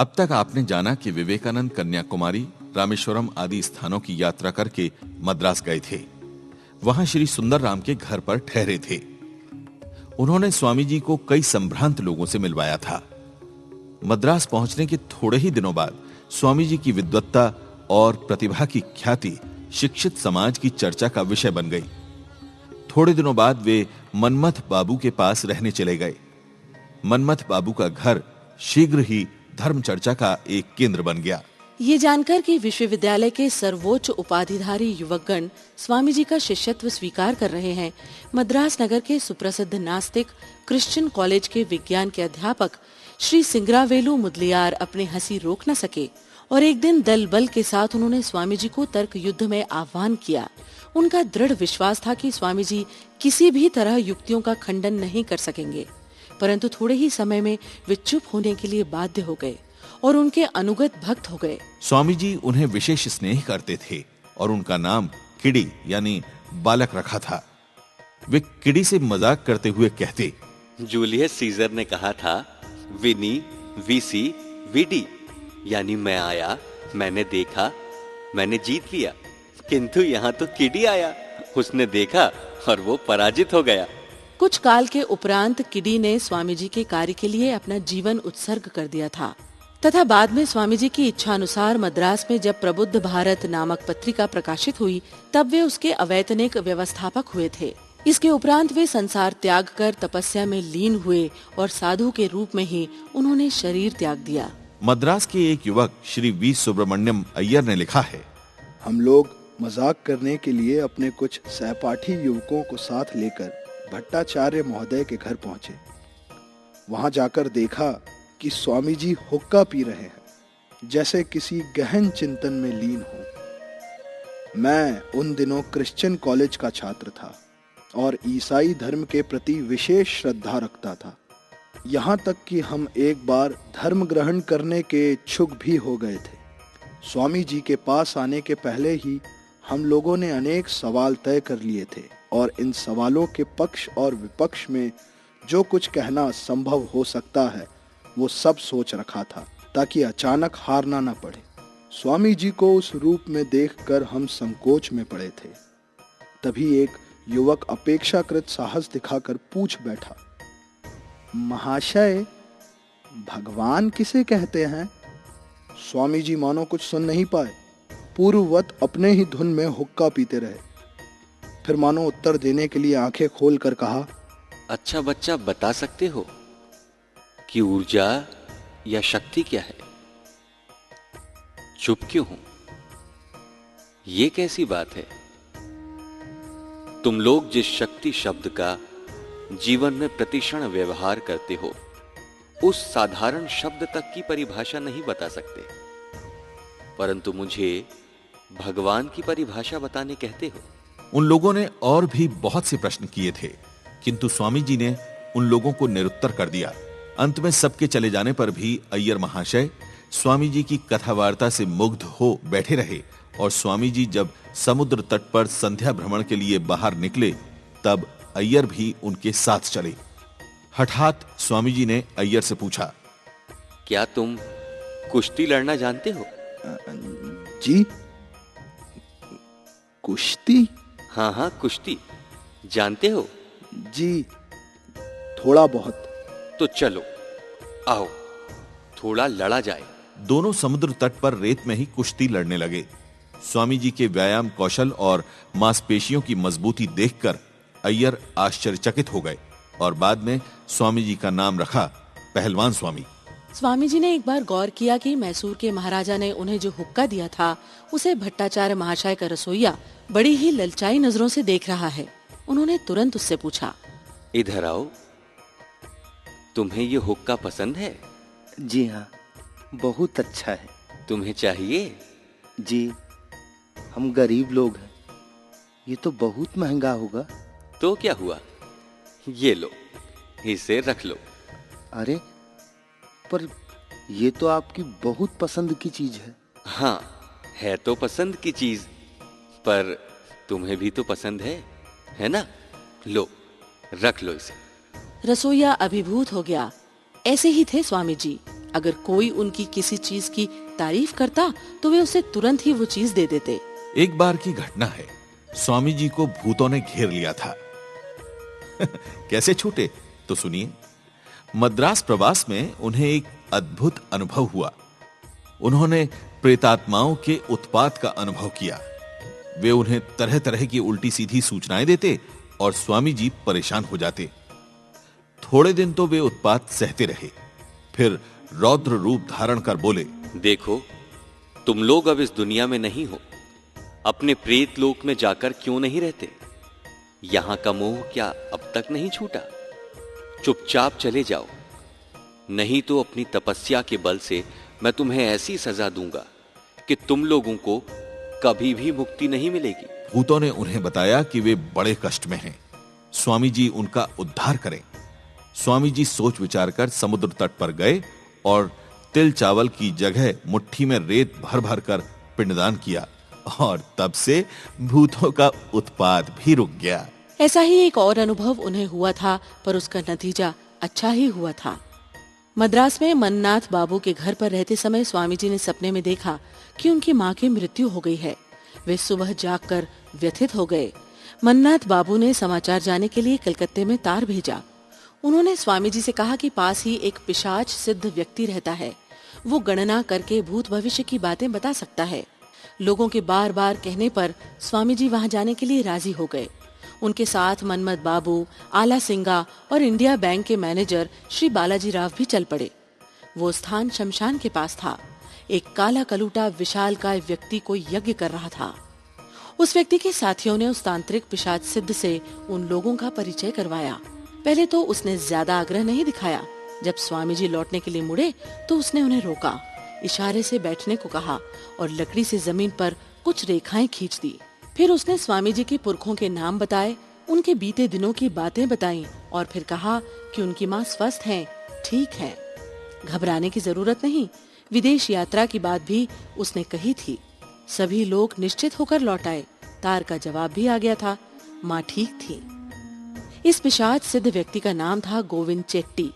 अब तक आपने जाना कि विवेकानंद कन्याकुमारी, रामेश्वरम आदि स्थानों की यात्रा करके मद्रास गए थे। वहां श्री सुंदरराम के घर पर ठहरे थे। उन्होंने स्वामी जी को कई संभ्रांत लोगों से मिलवाया था। मद्रास पहुंचने के थोड़े ही दिनों बाद स्वामी जी की विद्वत्ता और प्रतिभा की ख्याति शिक्षित समाज की चर्चा का विषय बन गई। थोड़े दिनों बाद वे मनमथ बाबू के पास रहने चले गए। मनमथ बाबू का घर शीघ्र ही धर्म चर्चा का एक केंद्र बन गया। ये जानकर कि विश्वविद्यालय के सर्वोच्च उपाधिधारी युवकगण स्वामी जी का शिष्यत्व स्वीकार कर रहे हैं, मद्रास नगर के सुप्रसिद्ध नास्तिक क्रिश्चियन कॉलेज के विज्ञान के अध्यापक श्री सिंगरावेलु मुदलियार अपने हंसी रोक न सके और एक दिन दल बल के साथ उन्होंने स्वामी जी को तर्क युद्ध में आह्वान किया। उनका दृढ़ विश्वास था कि स्वामी जी किसी भी तरह युक्तियों का खंडन नहीं कर सकेंगे, परंतु थोड़े ही समय में वे चुप होने के लिए बाध्य हो गए और उनके अनुगत भक्त हो गए। स्वामी जी उन्हें विशेष स्नेह करते थे और उनका नाम किडी यानी बालक रखा था। वे किडी से मजाक करते हुए कहते, जूलियस सीजर ने कहा था विनी वीसी वीडी, यानी मैं आया, मैंने देखा, मैंने जीत लिया, किंतु यहाँ तो किडी आया, उसने देखा और वो पराजित हो गया। कुछ काल के उपरांत किडी ने स्वामी जी के कार्य के लिए अपना जीवन उत्सर्ग कर दिया था तथा बाद में स्वामी जी की इच्छा अनुसार मद्रास में जब प्रबुद्ध भारत नामक पत्रिका प्रकाशित हुई तब वे उसके अवैतनिक व्यवस्थापक हुए थे। इसके उपरांत वे संसार त्याग कर तपस्या में लीन हुए और साधु के रूप में ही उन्होंने शरीर त्याग दिया। मद्रास के एक युवक श्री वी सुब्रमण्यम अय्यर ने लिखा है, हम लोग मजाक करने के लिए अपने कुछ सहपाठी युवकों को साथ लेकर भट्टाचार्य महोदय के घर पहुंचे। वहां जाकर देखा कि स्वामी जी हुक्का पी रहे हैं, जैसे किसी गहन चिंतन में लीन हो। मैं उन दिनों क्रिश्चियन कॉलेज का छात्र था और ईसाई धर्म के प्रति विशेष श्रद्धा रखता था। यहाँ तक कि हम एक बार धर्म ग्रहण करने के इच्छुक भी हो गए थे। स्वामी जी के पास आने के पहले ही हम लोगों ने अनेक सवाल तय कर लिए थे और इन सवालों के पक्ष और विपक्ष में जो कुछ कहना संभव हो सकता है वो सब सोच रखा था, ताकि अचानक हारना न पड़े। स्वामी जी को उस रूप में देखकर हम संकोच में पड़े थे। तभी एक युवक अपेक्षाकृत साहस दिखाकर पूछ बैठा, महाशय, भगवान किसे कहते हैं? स्वामी जी मानो कुछ सुन नहीं पाए, पूर्ववत अपने ही धुन में हुक्का पीते रहे। फिर मानो उत्तर देने के लिए आंखें खोलकर कहा, अच्छा बच्चा, बता सकते हो कि ऊर्जा या शक्ति क्या है? चुप क्यों हो? ये कैसी बात है? तुम लोग जिस शक्ति शब्द का जीवन में प्रतिक्षण व्यवहार करते हो, उस साधारण शब्द तक की परिभाषा नहीं बता सकते, परंतु मुझे भगवान की परिभाषा बताने कहते हो। उन लोगों ने और भी बहुत से प्रश्न किए थे, किंतु स्वामी जी ने उन लोगों को निरुत्तर कर दिया। अंत में सबके चले जाने पर भी अय्यर महाशय स्वामी जी की कथा वार्ता से मुग्ध हो बैठे रहे और स्वामी जी जब समुद्र तट पर संध्या भ्रमण के लिए बाहर निकले तब अय्यर भी उनके साथ चले। हठात स्वामी जी ने अय्यर से पूछा, क्या तुम कुश्ती लड़ना जानते हो? जी, कुश्ती? हाँ हाँ, कुश्ती जानते हो? जी, थोड़ा बहुत। तो चलो आओ, थोड़ा लड़ा जाए। दोनों समुद्र तट पर रेत में ही कुश्ती लड़ने लगे। स्वामी जी के व्यायाम कौशल और मांसपेशियों की मजबूती देखकर अय्यर आश्चर्यचकित हो गए और बाद में स्वामी जी का नाम रखा पहलवान स्वामी। स्वामी जी ने एक बार गौर किया कि मैसूर के महाराजा ने उन्हें जो हुक्का दिया था उसे भट्टाचार्य महाशय का रसोइया बड़ी ही ललचाई नजरों से देख रहा है। उन्होंने तुरंत उससे पूछा, इधर आओ, तुम्हें ये हुक्का पसंद है? जी हाँ, बहुत अच्छा है। तुम्हें चाहिए? जी, हम गरीब लोग हैं, ये तो बहुत महंगा होगा। तो क्या हुआ, ये लो, इसे रख लो। अरे, पर ये तो आपकी बहुत पसंद की चीज है। हाँ, है तो पसंद की चीज, पर तुम्हें भी तो पसंद है ना? लो, रख लो इसे। रसोइया अभिभूत हो गया। ऐसे ही थे स्वामी जी। अगर कोई उनकी किसी चीज की तारीफ करता तो वे उसे तुरंत ही वो चीज दे देते। एक बार की घटना है, स्वामी जी को भूतों ने घेर लिया था। कैसे छूटे तो सुनिए। मद्रास प्रवास में उन्हें एक अद्भुत अनुभव हुआ। उन्होंने प्रेतात्माओं के उत्पात का अनुभव किया। वे उन्हें तरह तरह की उल्टी सीधी सूचनाएं देते और स्वामी जी परेशान हो जाते। थोड़े दिन तो वे उत्पात सहते रहे, फिर रौद्र रूप धारण कर बोले, देखो, तुम लोग अब इस दुनिया में नहीं हो, अपने प्रेत लोक में जाकर क्यों नहीं रहते? यहां का मोह क्या अब तक नहीं छूटा? चुपचाप चले जाओ, नहीं तो अपनी तपस्या के बल से मैं तुम्हें ऐसी सजा दूंगा कि तुम लोगों को कभी भी मुक्ति नहीं मिलेगी। भूतों ने उन्हें बताया कि वे बड़े कष्ट में हैं, स्वामी जी उनका उद्धार करें। स्वामी जी सोच विचार कर समुद्र तट पर गए और तिल चावल की जगह मुट्ठी में रेत भर भर कर पिंडदान किया, और तब से भूतों का उत्पात भी रुक गया। ऐसा ही एक और अनुभव उन्हें हुआ था, पर उसका नतीजा अच्छा ही हुआ था। मद्रास में मन्नाथ बाबू के घर पर रहते समय स्वामी जी ने सपने में देखा कि उनकी मां की मृत्यु हो गई है। वे सुबह जागकर व्यथित हो गए। मन्नाथ बाबू ने समाचार जाने के लिए कलकत्ते में तार भेजा। उन्होंने स्वामी जी से कहा कि पास ही एक पिशाच सिद्ध व्यक्ति रहता है, वो गणना करके भूत भविष्य की बातें बता सकता है। लोगों के बार बार कहने पर स्वामी जी वहां जाने के लिए राजी हो गए। उनके साथ मनमत बाबू, आला सिंगा और इंडिया बैंक के मैनेजर श्री बालाजी राव भी चल पड़े। वो स्थान शमशान के पास था। एक काला कलूटा विशालकाय व्यक्ति को यज्ञ कर रहा था। उस व्यक्ति के साथियों ने उस तांत्रिक पिशाच सिद्ध से उन लोगों का परिचय करवाया। पहले तो उसने ज्यादा आग्रह नहीं दिखाया। जब स्वामी जी लौटने के लिए मुड़े तो उसने उन्हें रोका, इशारे से बैठने को कहा और लकड़ी से जमीन पर कुछ रेखाएं खींच दी। फिर उसने स्वामी जी के पुरखों के नाम बताए, उनके बीते दिनों की बातें बताईं और फिर कहा कि उनकी माँ स्वस्थ हैं, ठीक है, घबराने की जरूरत नहीं। विदेश यात्रा की बात भी उसने कही थी। सभी लोग निश्चित होकर लौट आए। तार का जवाब भी आ गया था, माँ ठीक थी। इस पिशाच सिद्ध व्यक्ति का नाम था गोविंद चेट्टी।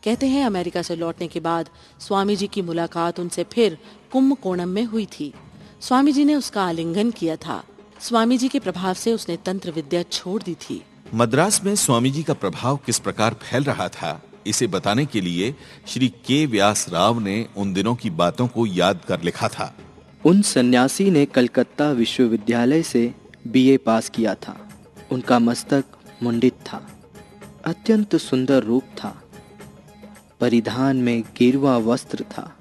कहते हैं अमेरिका से लौटने के बाद स्वामी जी की मुलाकात उनसे फिर कुंभकोणम में हुई थी। स्वामी जी ने उसका आलिंगन किया था। स्वामी जी के प्रभाव से उसने तंत्र विद्या छोड़ दी थी। मद्रास में स्वामी जी का प्रभाव किस प्रकार फैल रहा था, इसे बताने के लिए श्री के व्यास राव ने उन दिनों की बातों को याद कर लिखा था। उन सन्यासी ने कलकत्ता विश्वविद्यालय से बीए पास किया था। उनका मस्तक मुंडित था, अत्यंत सुंदर रूप था, परिधान में गेरुआ वस्त्र था।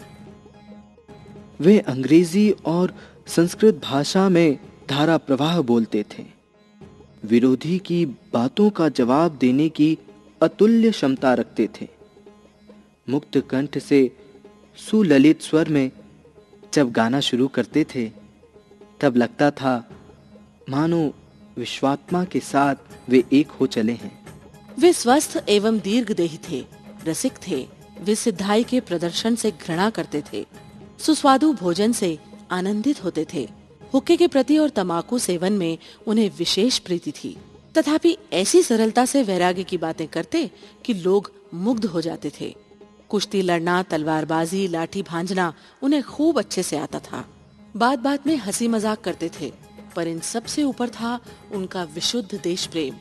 वे अंग्रेजी और संस्कृत भाषा में धारा प्रवाह बोलते थे। विरोधी की बातों का जवाब देने की अतुल्य क्षमता रखते थे। मुक्त कंठ से सुललित स्वर में जब गाना शुरू करते थे तब लगता था मानो विश्वात्मा के साथ वे एक हो चले हैं। वे स्वस्थ एवं दीर्घदेही थे, रसिक थे। वे सिद्धाई के प्रदर्शन से घृणा करते थे, सुस्वादु भोजन से आनंदित होते थे। हुक्के के प्रति और तमाकू सेवन में उन्हें विशेष प्रीति थी। तथापि ऐसी सरलता से वैराग्य की बातें करते कि लोग मुग्ध हो जाते थे। कुश्ती लड़ना, तलवारबाजी, लाठी भांजना उन्हें खूब अच्छे से आता था। बात बात में हंसी मजाक करते थे, पर इन सबसे ऊपर था उनका विशुद्ध देश प्रेम।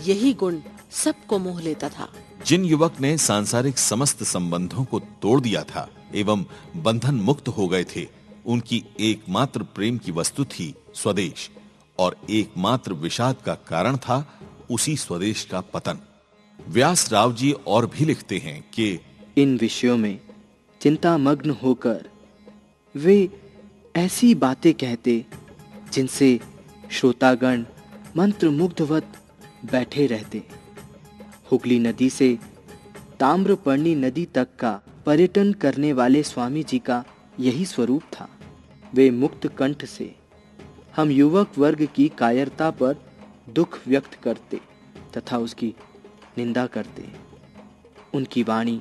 यही गुण सबको मोह लेता था। जिन युवक ने सांसारिक समस्त संबंधों को तोड़ दिया था एवं बंधन मुक्त हो गए थे, उनकी एकमात्र प्रेम की वस्तु थी स्वदेश, और एकमात्र विषाद का कारण था उसी स्वदेश का पतन। व्यास राव जी और भी लिखते हैं कि इन विषयों में चिंतामग्न होकर वे ऐसी बातें कहते जिनसे श्रोतागण मंत्रमुग्धवत बैठे रहते। हुगली नदी से ताम्रपर्णी नदी तक का पर्यटन करने वाले स्वामी जी का यही स्वरूप था। वे मुक्त कंठ से हम युवक वर्ग की कायरता पर दुख व्यक्त करते तथा उसकी निंदा करते। उनकी वाणी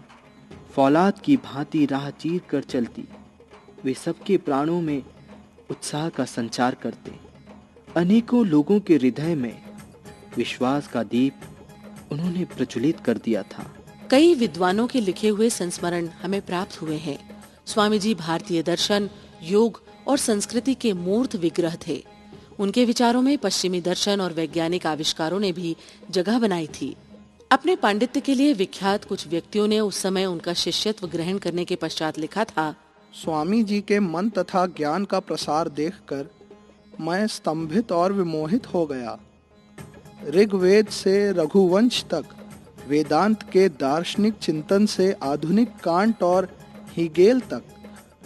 फौलाद की भांति राह चीर कर चलती। वे सबके प्राणों में उत्साह का संचार करते। अनेकों लोगों के हृदय में विश्वास का दीप उन्होंने प्रज्वलित कर दिया था। कई विद्वानों के लिखे हुए संस्मरण हमें प्राप्त हुए हैं। स्वामी जी भारतीय दर्शन, योग और संस्कृति के मूर्त विग्रह थे। उनके विचारों में पश्चिमी दर्शन और वैज्ञानिक आविष्कारों ने भी जगह बनाई थी। अपने पांडित्य के लिए विख्यात कुछ व्यक्तियों ने उस समय उनका शिष्यत्व ग्रहण करने के पश्चात लिखा था, स्वामी जी के मन तथा ज्ञान का प्रसार देखकर मैं स्तंभित और विमोहित हो गया। ऋग्वेद से रघुवंश तक, वेदांत के दार्शनिक चिंतन से आधुनिक कांट और हीगेल तक,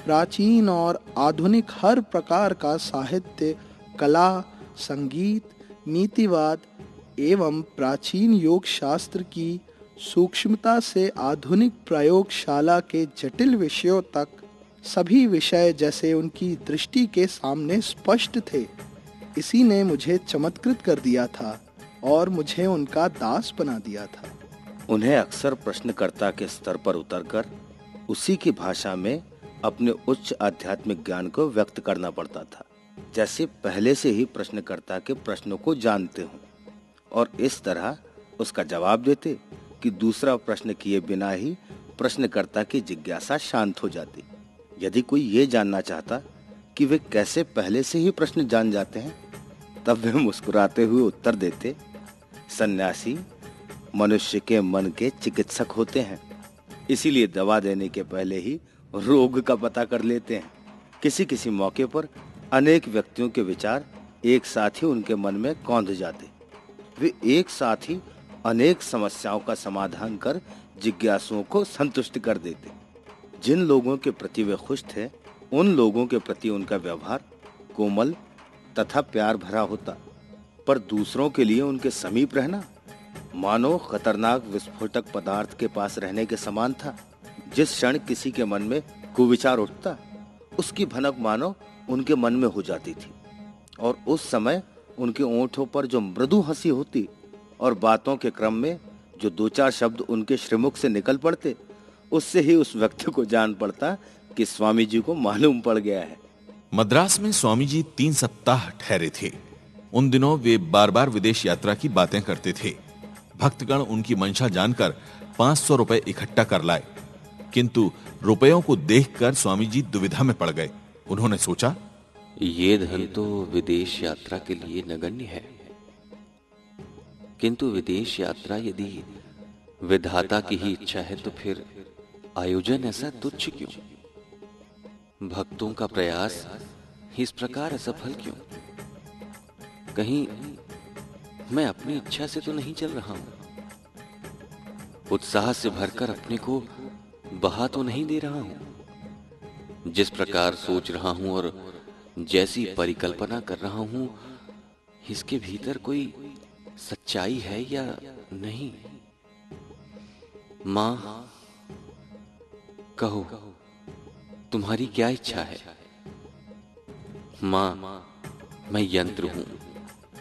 प्राचीन और आधुनिक हर प्रकार का साहित्य, कला, संगीत, नीतिवाद एवं प्राचीन योग शास्त्र की सूक्ष्मता से आधुनिक प्रयोगशाला के जटिल विषयों तक सभी विषय जैसे उनकी दृष्टि के सामने स्पष्ट थे। इसी ने मुझे चमत्कृत कर दिया था और मुझे उनका दास बना दिया था। उन्हें अक्सर प्रश्नकर्ता के स्तर पर उतरकर उसी की भाषा में अपने उच्च आध्यात्मिक ज्ञान को व्यक्त करना पड़ता था, जैसे पहले से ही प्रश्नकर्ता के प्रश्नों को जानते हों और इस तरह उसका जवाब देते कि दूसरा प्रश्न किए बिना ही प्रश्नकर्ता की जिज्ञासा शांत हो जाती। यदि कोई ये जानना चाहता कि वे कैसे पहले से ही प्रश्न जान जाते हैं, तब वे मुस्कुराते हुए उत्तर देते, सन्यासी मनुष्य के मन के चिकित्सक होते हैं, इसीलिए दवा देने के पहले ही रोग का पता कर लेते हैं। किसी किसी मौके पर अनेक व्यक्तियों के विचार एक साथ ही उनके मन में कौंध जाते। वे एक साथ ही अनेक समस्याओं का समाधान कर जिज्ञासुओं को संतुष्ट कर देते। जिन लोगों के प्रति वे खुश थे, उन लोगों के प्रति उनका व्यवहार कोमल तथा प्यार भरा होता, पर दूसरों के लिए उनके समीप रहना मानो खतरनाक विस्फोटक पदार्थ के पास रहने के समान था। जिस क्षण किसी के मन में कुविचार उठता, उसकी भनक मानो उनके मन में हो जाती थी और उस समय उनके ओंठों पर जो मृदु हंसी होती और बातों के क्रम में जो दो चार शब्द उनके श्रीमुख से निकल पड़ते, उससे ही उस व्यक्ति को जान पड़ता कि स्वामी जी को मालूम पड़ गया है। मद्रास में स्वामी जी 3 सप्ताह ठहरे थे। उन दिनों वे बार बार विदेश यात्रा की बातें करते थे। भक्तगण उनकी मंशा जानकर 500 रुपए इकट्ठा कर लाए, किंतु रुपयों को देखकर स्वामी जी दुविधा में पड़ गए। उन्होंने सोचा, ये धन तो विदेश यात्रा के लिए नगण्य है, किंतु विदेश यात्रा यदि विधाता की ही इच्छा है तो फिर आयोजन ऐसा तुच्छ क्यों? भक्तों का प्रयास इस प्रकार असफल क्यों? कहीं मैं अपनी इच्छा से तो नहीं चल रहा हूं? उत्साह से भरकर अपने को बहा तो नहीं दे रहा हूं? जिस प्रकार सोच रहा हूं और जैसी परिकल्पना कर रहा हूं, इसके भीतर कोई सच्चाई है या नहीं? मां, कहो, तुम्हारी क्या इच्छा है? मां, मैं यंत्र हूं,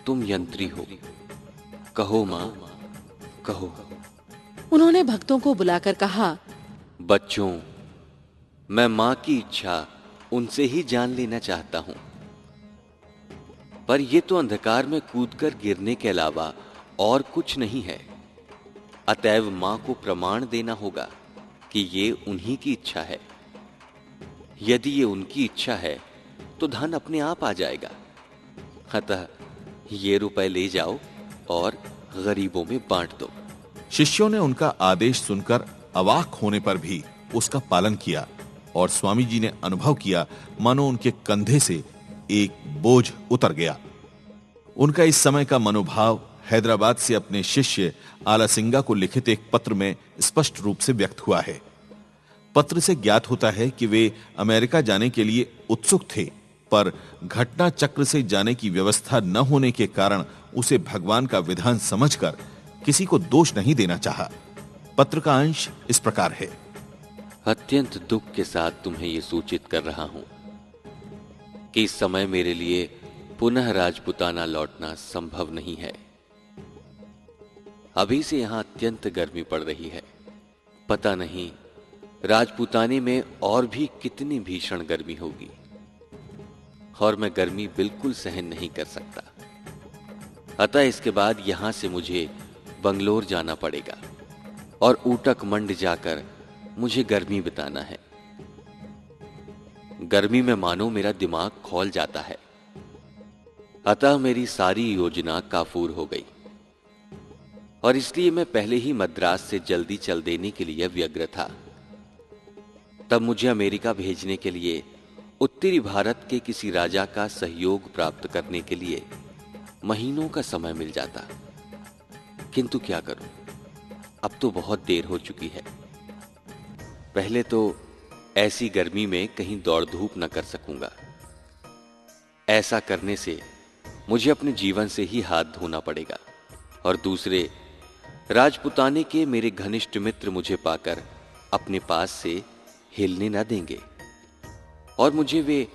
तुम यंत्री हो। कहो मां, कहो। उन्होंने भक्तों को बुलाकर कहा, बच्चों, मैं मां की इच्छा उनसे ही जान लेना चाहता हूं, पर यह तो अंधकार में कूदकर गिरने के अलावा और कुछ नहीं है। अतएव मां को प्रमाण देना होगा कि ये उन्हीं की इच्छा है। यदि ये उनकी इच्छा है तो धन अपने आप आ जाएगा। अतः ये रुपए ले जाओ और गरीबों में बांट दो। शिष्यों ने उनका आदेश सुनकर अवाक होने पर भी उसका पालन किया और स्वामी जी ने अनुभव किया मानो उनके कंधे से एक बोझ उतर गया। उनका इस समय का मनोभाव हैदराबाद से अपने शिष्य आलासिंगा को लिखित एक पत्र में स्पष्ट रूप से व्यक्त हुआ है। पत्र से ज्ञात होता है कि वे अमेरिका जाने के लिए उत्सुक थे, पर घटना चक्र से जाने की व्यवस्था न होने के कारण उसे भगवान का विधान समझकर किसी को दोष नहीं देना चाहा। पत्र का अंश इस प्रकार है। अत्यंत दुख के साथ तुम्हें यह सूचित कर रहा हूं कि इस समय मेरे लिए पुनः राजपुताना लौटना संभव नहीं है। अभी से यहां अत्यंत गर्मी पड़ रही है। पता नहीं राजपुताने में और भी कितनी भीषण गर्मी होगी, और मैं गर्मी बिल्कुल सहन नहीं कर सकता। अतः इसके बाद यहां से मुझे बंगलोर जाना पड़ेगा। और ऊटक मंड जाकर मुझे गर्मी बिताना है। गर्मी में मानो मेरा दिमाग खौल जाता है। अतः मेरी सारी योजना काफूर हो गई और इसलिए मैं पहले ही मद्रास से जल्दी चल देने के लिए व्यग्र था। तब मुझे अमेरिका भेजने के लिए उत्तरी भारत के किसी राजा का सहयोग प्राप्त करने के लिए महीनों का समय मिल जाता। किंतु क्या करूं, अब तो बहुत देर हो चुकी है। पहले तो ऐसी गर्मी में कहीं दौड़ धूप न कर सकूंगा। ऐसा करने से मुझे अपने जीवन से ही हाथ धोना पड़ेगा और दूसरे, राजपुताने के मेरे घनिष्ठ मित्र मुझे पाकर अपने पास से हिलने न देंगे और मुझे वे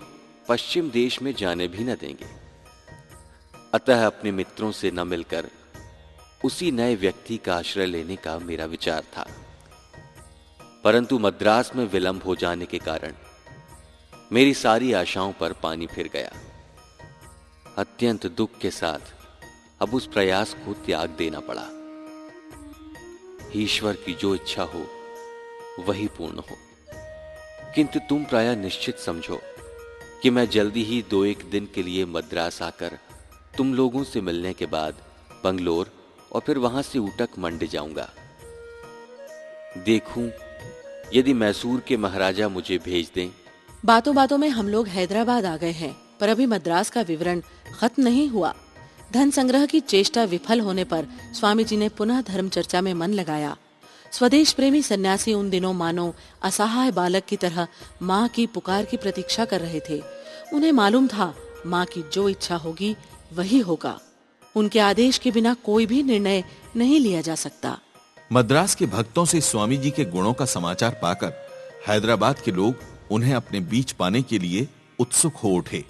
पश्चिम देश में जाने भी न देंगे। अतः अपने मित्रों से न मिलकर उसी नए व्यक्ति का आश्रय लेने का मेरा विचार था। परंतु मद्रास में विलंब हो जाने के कारण मेरी सारी आशाओं पर पानी फिर गया। अत्यंत दुख के साथ अब उस प्रयास को त्याग देना पड़ा। ईश्वर की जो इच्छा हो वही पूर्ण हो। किंतु तुम प्रायः निश्चित समझो कि मैं जल्दी ही 2-1 दिन के लिए मद्रास आकर तुम लोगों से मिलने के बाद बंगलोर और फिर वहां से ऊटक मंड जाऊंगा। देखूं यदि मैसूर के महाराजा मुझे भेज दें। बातों बातों में हम लोग हैदराबाद आ गए हैं, पर अभी मद्रास का विवरण खत्म नहीं हुआ। धन संग्रह की चेष्टा विफल होने पर स्वामी जी ने पुनः धर्म चर्चा में मन लगाया। स्वदेश प्रेमी सन्यासी उन दिनों मानो असहाय बालक की तरह माँ की पुकार की प्रतीक्षा कर रहे थे। उन्हें मालूम था माँ की जो इच्छा होगी वही होगा। उनके आदेश के बिना कोई भी निर्णय नहीं लिया जा सकता। मद्रास के भक्तों से स्वामी जी के गुणों का समाचार पाकर हैदराबाद के लोग उन्हें अपने बीच पाने के लिए उत्सुक हो उठे।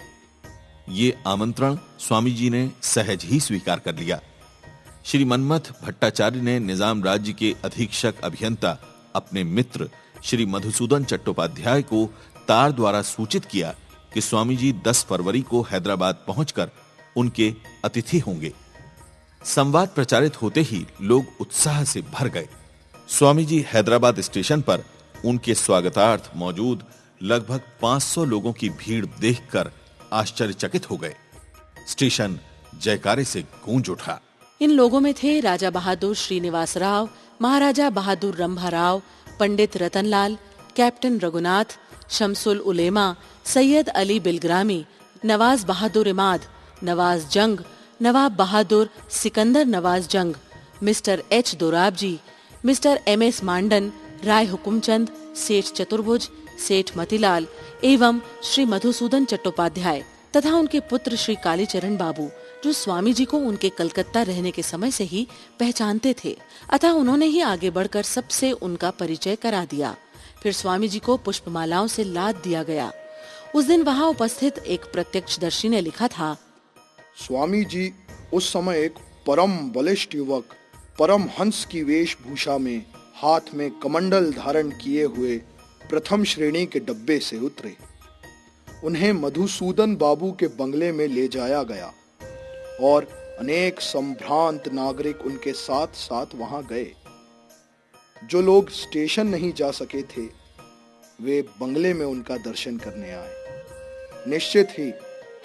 ये आमंत्रण स्वामी जी ने सहज ही स्वीकार कर लिया। श्री मनमथ भट्टाचार्य ने निजाम राज्य के अधीक्षक अभियंता अपने मित्र श्री मधुसूदन चट्टोपाध्याय को तार द्वारा सूचित किया कि स्वामी जी 10 फरवरी को हैदराबाद पहुंचकर उनके अतिथि होंगे। संवाद प्रचारित होते ही लोग उत्साह से भर गए। स्वामी जी हैदराबाद स्टेशन पर उनके स्वागतार्थ मौजूद लगभग 500 लोगों की भीड़ देखकर आश्चर्यचकित हो गए। स्टेशन जयकारे से गूंज उठा। इन लोगों में थे राजा बहादुर श्रीनिवास राव, महाराजा बहादुर रंभा राव, पंडित रतनलाल, कैप्टन रघुनाथ, शमसुल उलेमा, सैयद अली बिलग्रामी, नवाज बहादुर इमाद, नवाज जंग, नवाब बहादुर सिकंदर नवाज जंग, mister H Dorabji, mister MS मांडन, राय हुकुमचंद, सेठ चतुर्भुज, सेठ मतीलाल एवं श्री मधुसूदन चट्टोपाध्याय तथा उनके पुत्र श्री कालीचरण बाबू, जो स्वामी जी को उनके कलकत्ता रहने के समय से ही पहचानते थे। अतः उन्होंने ही आगे बढ़कर सबसे उनका परिचय करा दिया। फिर स्वामी जी को पुष्पमालाओं से लाद दिया गया। उस दिन वहां उपस्थित एक प्रत्यक्षदर्शी ने लिखा था, स्वामी जी उस समय एक परम बलिष्ठ युवक, परम हंस की वेशभूषा में, हाथ में कमंडल धारण किए हुए प्रथम श्रेणी के डब्बे से उतरे। उन्हें मधुसूदन बाबू के बंगले में ले जाया गया और अनेक संभ्रांत नागरिक उनके साथ साथ वहां गए। जो लोग स्टेशन नहीं जा सके थे वे बंगले में उनका दर्शन करने आए। निश्चित ही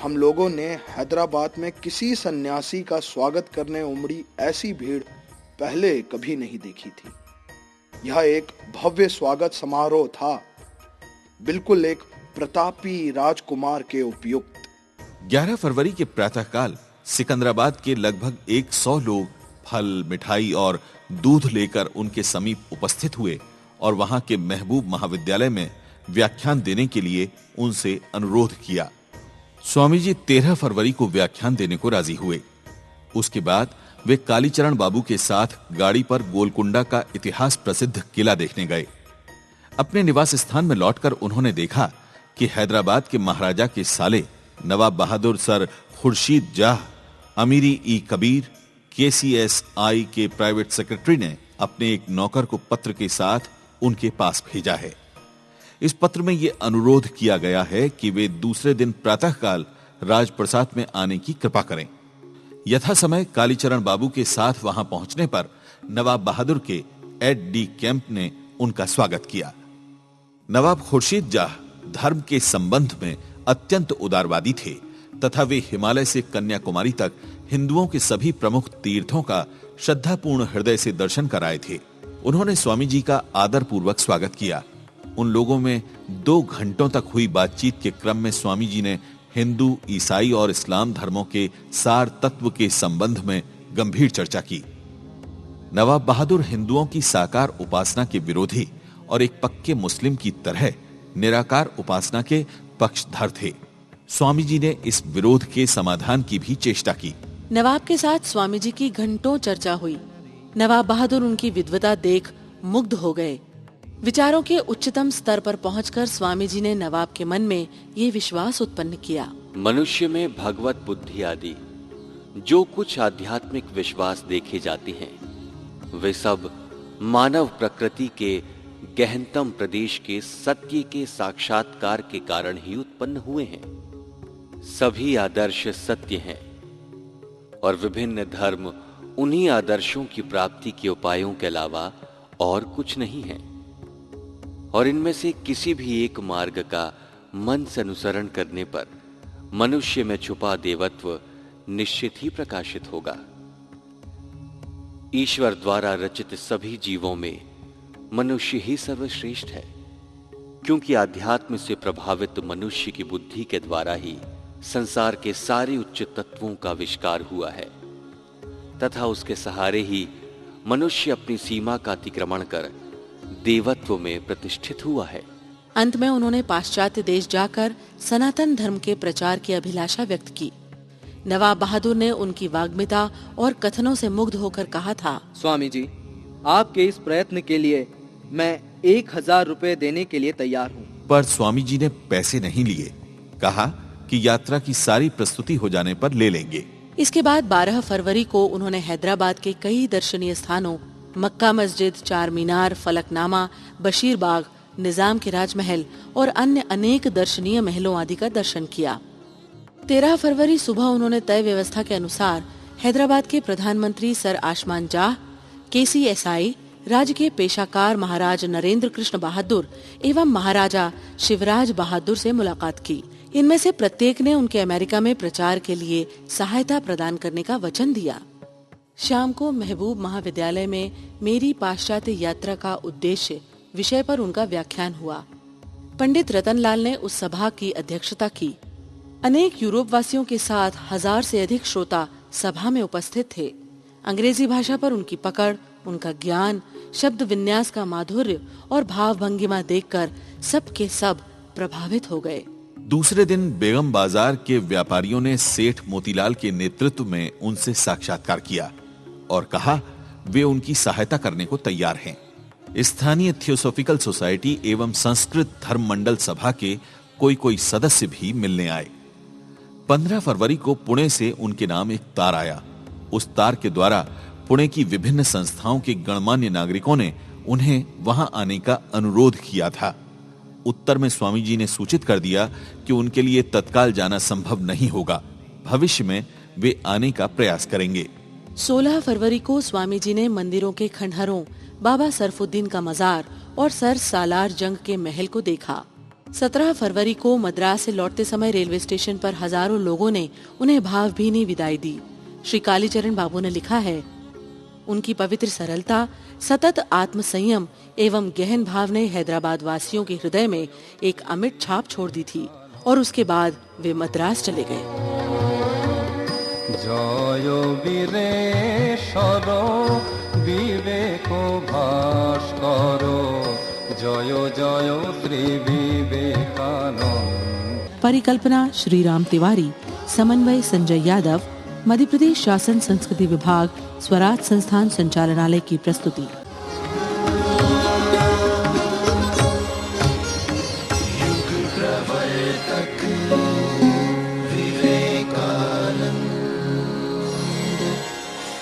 हम लोगों ने हैदराबाद में किसी सन्यासी का स्वागत करने उमड़ी ऐसी भीड़ पहले कभी नहीं देखी थी। यह एक भव्य स्वागत समारोह था, बिल्कुल एक प्रतापी राजकुमार के उपयुक्त। 11 फरवरी के प्रातःकाल सिकंदराबाद के लगभग 100 लोग फल, मिठाई और दूध लेकर उनके समीप उपस्थित हुए और वहां के महबूब महाविद्यालय में व्याख्यान देने के लिए उनसे अनुरोध किया। स्वामी जी 13 फरवरी को व्याख्यान देने को राजी हुए। उसके बाद वे कालीचरण बाबू के साथ गाड़ी पर गोलकुंडा का इतिहास प्रसिद्ध किला देखने गए। अपने निवास स्थान में लौटकर उन्होंने देखा कि हैदराबाद के महाराजा के साले नवाब बहादुर सर खुर्शीद जाह, अमीरी ई कबीर, KCSI के प्राइवेट सेक्रेटरी ने अपने एक नौकर को पत्र के साथ उनके पास भेजा है। इस पत्र में यह अनुरोध किया गया है कि वे दूसरे दिन प्रातःकाल राजप्रसाद में आने की कृपा करें। यथा समय कालीचरण बाबू के साथ वहां पहुंचने पर नवाब बहादुर के एड डी कैंप ने उनका स्वागत किया। नवाब खुर्शीद जाह धर्म के संबंध में अत्यंत उदारवादी थे तथा वे हिमालय से कन्याकुमारी तक हिंदुओं के सभी प्रमुख तीर्थों का श्रद्धापूर्ण हृदय से दर्शन कराए थे। उन्होंने स्वामी जी का आदर पूर्वक स्वागत किया। उन लोगों में 2 घंटों तक हुई बातचीत के क्रम में स्वामी जी ने हिंदू, ईसाई और इस्लाम धर्मों के सार तत्व के संबंध में गंभीर चर्चा की। नवाब बहादुर हिंदुओं की साकार उपासना के विरोधी और एक पक्के मुस्लिम की तरह निराकार उपासना के पक्षधर थे। स्वामी जी ने इस विरोध के समाधान की भी चेष्टा की। नवाब के साथ स्वामी जी की घंटों चर्चा हुई। नवाब बहादुर उनकी विद्वता देख मुग्ध हो गए। विचारों के उच्चतम स्तर पर पहुंचकर स्वामी जी ने नवाब के मन में ये विश्वास उत्पन्न किया, मनुष्य में भगवत बुद्धि आदि जो कुछ आध्यात्मिक विश्वास देखे जाते हैं वे सब मानव प्रकृति के गहनतम प्रदेश के सत्य के साक्षात्कार के कारण ही उत्पन्न हुए हैं। सभी आदर्श सत्य हैं और विभिन्न धर्म उन्हीं आदर्शों की प्राप्ति के उपायों के अलावा और कुछ नहीं है, और इनमें से किसी भी एक मार्ग का मन से अनुसरण करने पर मनुष्य में छुपा देवत्व निश्चित ही प्रकाशित होगा। ईश्वर द्वारा रचित सभी जीवों में मनुष्य ही सर्वश्रेष्ठ है, क्योंकि आध्यात्म से प्रभावित मनुष्य की बुद्धि के द्वारा ही संसार के सारे उच्च तत्वों का आविष्कार हुआ है तथा उसके सहारे ही मनुष्य अपनी सीमा का अतिक्रमण कर देवत्व में प्रतिष्ठित हुआ है। अंत में उन्होंने पाश्चात्य देश जाकर सनातन धर्म के प्रचार की अभिलाषा व्यक्त की। नवाब बहादुर ने उनकी वाग्मिता और कथनों से मुग्ध होकर कहा था, स्वामी जी, आपके इस प्रयत्न के लिए मैं 1000 रुपए देने के लिए तैयार हूँ। पर स्वामी जी ने पैसे नहीं लिए। कहा कि यात्रा की सारी प्रस्तुति हो जाने पर ले लेंगे। इसके बाद 12 फरवरी को उन्होंने हैदराबाद के कई दर्शनीय स्थानों मक्का मस्जिद, चार मीनार, फलकनामा, बशीर बाग, निजाम के राजमहल और अन्य अनेक दर्शनीय महलों आदि का दर्शन किया। 13 फरवरी सुबह उन्होंने तय व्यवस्था के अनुसार हैदराबाद के प्रधानमंत्री सर आसमान जाह, KCSI, राज्य के पेशाकार महाराज नरेंद्र कृष्ण बहादुर एवं महाराजा शिवराज बहादुर से मुलाकात की। इनमें से प्रत्येक ने उनके अमेरिका में प्रचार के लिए सहायता प्रदान करने का वचन दिया। शाम को महबूब महाविद्यालय में मेरी पाश्चात्य यात्रा का उद्देश्य विषय पर उनका व्याख्यान हुआ। पंडित रतनलाल ने उस सभा की अध्यक्षता की। अनेक यूरोप वासियों के साथ 1000 से अधिक श्रोता सभा में उपस्थित थे। अंग्रेजी भाषा पर उनकी पकड़, उनका ज्ञान, शब्द विन्यास का माधुर्य और भाव भंगिमा देखकर सब के सब प्रभावित हो गए। दूसरे दिन बेगम बाजार के व्यापारियों ने सेठ मोतीलाल के नेतृत्व में उनसे साक्षात्कार किया और कहा वे उनकी सहायता करने को तैयार हैं। स्थानीय थियोसॉफिकल सोसाइटी एवं संस्कृत धर्म मंडल सभा के कोई सदस्य भी मिलने आए। 15 फरवरी को पुणे से उनके नाम एक तार आया। उस तार के द्वारा पुणे की विभिन्न संस्थाओं के गणमान्य नागरिकों ने उन्हें वहां आने का अनुरोध किया था। उत्तर में स्वामी जी ने सूचित कर दिया कि उनके लिए तत्काल जाना संभव नहीं होगा, भविष्य में वे आने का प्रयास करेंगे। 16 फरवरी को स्वामी जी ने मंदिरों के खंडहरों, बाबा सरफुद्दीन का मजार और सर सालार जंग के महल को देखा। 17 फरवरी को मद्रास से लौटते समय रेलवे स्टेशन पर हजारों लोगों ने उन्हें भावभीनी विदाई दी। श्री कालीचरण बाबू ने लिखा है, उनकी पवित्र सरलता, सतत आत्म संयम एवं गहन भाव ने हैदराबाद वासियों के हृदय में एक अमिट छाप छोड़ दी थी और उसके बाद वे मद्रास चले गए। जय वीरेश्वर विवेक भास्कर, जय जय श्री विवेकानंद। परिकल्पना श्री राम तिवारी, समन्वय संजय यादव, मध्य प्रदेश शासन संस्कृति विभाग, स्वराज संस्थान संचालनालय की प्रस्तुति।